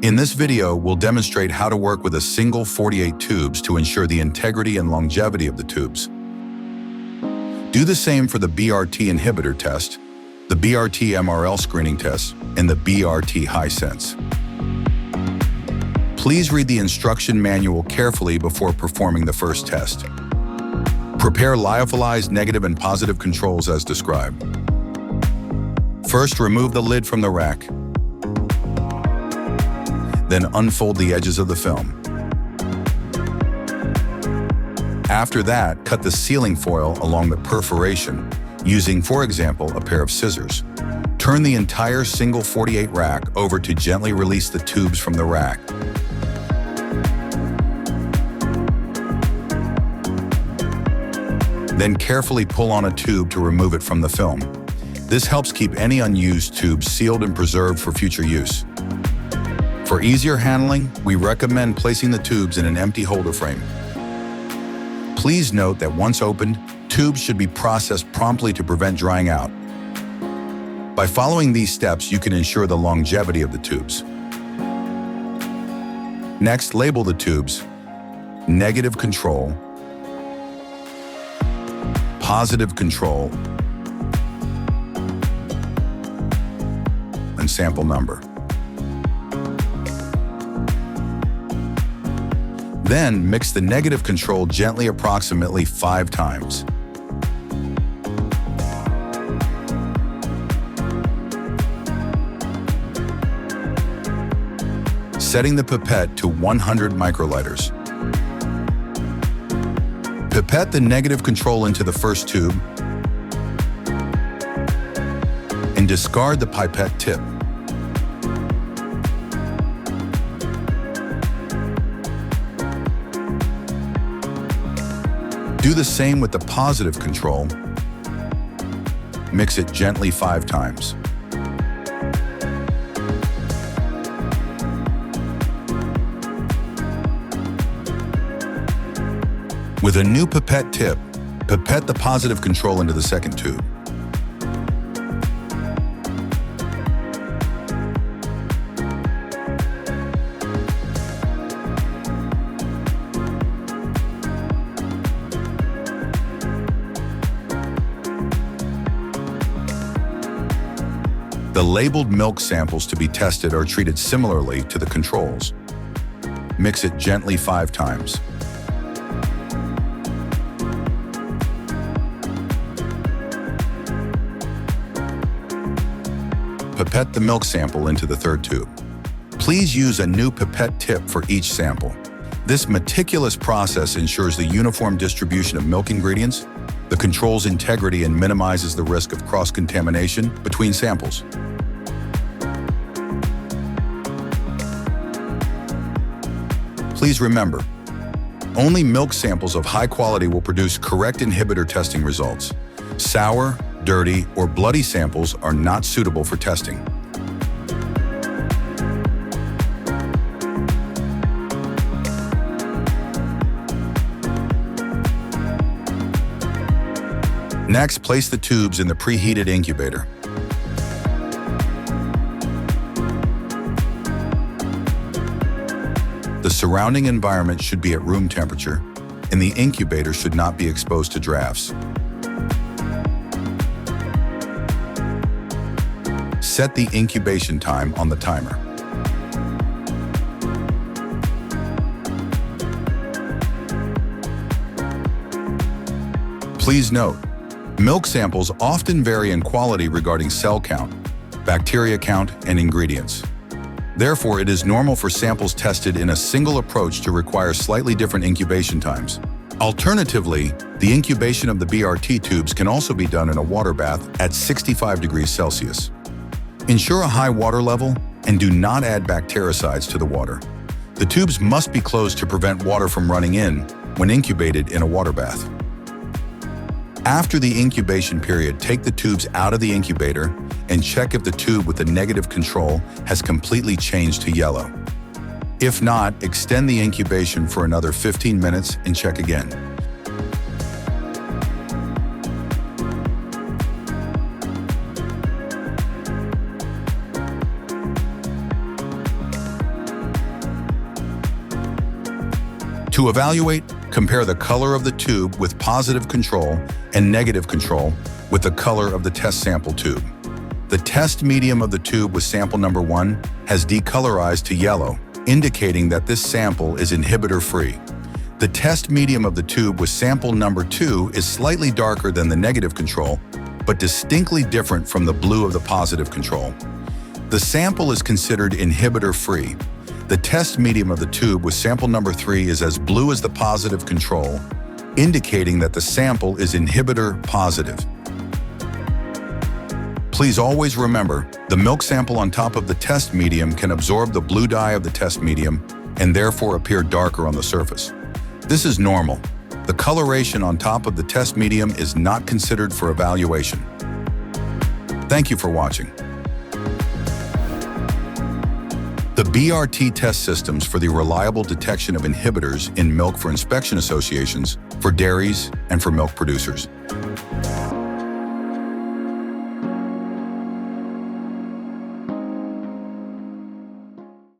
In this video, we'll demonstrate how to work with a single 48 tubes to ensure the integrity and longevity of the tubes. Do the same for the BRT inhibitor test, the BRT MRL screening test, and the BRT Hisense. Please read the instruction manual carefully before performing the first test. Prepare lyophilized negative and positive controls as described. First, remove the lid from the rack. Then unfold the edges of the film. After that, cut the sealing foil along the perforation using, for example, a pair of scissors. Turn the entire single 48 rack over to gently release the tubes from the rack. Then carefully pull on a tube to remove it from the film. This helps keep any unused tubes sealed and preserved for future use. For easier handling, we recommend placing the tubes in an empty holder frame. Please note that once opened, tubes should be processed promptly to prevent drying out. By following these steps, you can ensure the longevity of the tubes. Next, label the tubes: negative control, positive control, and sample number. Then mix the negative control gently approximately 5 times. Setting the pipette to 100 microliters. Pipette the negative control into the first tube and discard the pipette tip. Do the same with the positive control. Mix it gently 5 times. With a new pipette tip, pipette the positive control into the second tube. The labeled milk samples to be tested are treated similarly to the controls. Mix it gently 5 times. Pipette the milk sample into the third tube. Please use a new pipette tip for each sample. This meticulous process ensures the uniform distribution of milk ingredients, the control's integrity, and minimizes the risk of cross-contamination between samples. Please remember, only milk samples of high quality will produce correct inhibitor testing results. Sour, dirty, or bloody samples are not suitable for testing. Next, place the tubes in the preheated incubator. The surrounding environment should be at room temperature, and the incubator should not be exposed to drafts. Set the incubation time on the timer. Please note, milk samples often vary in quality regarding cell count, bacteria count, and ingredients. Therefore, it is normal for samples tested in a single approach to require slightly different incubation times. Alternatively, the incubation of the BRT tubes can also be done in a water bath at 65 degrees Celsius. Ensure a high water level and do not add bactericides to the water. The tubes must be closed to prevent water from running in when incubated in a water bath. After the incubation period, take the tubes out of the incubator and check if the tube with the negative control has completely changed to yellow. If not, extend the incubation for another 15 minutes and check again. To evaluate, compare the color of the tube with positive control and negative control with the color of the test sample tube. The test medium of the tube with sample number 1 has decolorized to yellow, indicating that this sample is inhibitor-free. The test medium of the tube with sample number 2 is slightly darker than the negative control, but distinctly different from the blue of the positive control. The sample is considered inhibitor-free. The test medium of the tube with sample number 3 is as blue as the positive control, indicating that the sample is inhibitor-positive. Please always remember, the milk sample on top of the test medium can absorb the blue dye of the test medium and therefore appear darker on the surface. This is normal. The coloration on top of the test medium is not considered for evaluation. Thank you for watching. The BRT test systems for the reliable detection of inhibitors in milk for inspection associations, for dairies, and for milk producers.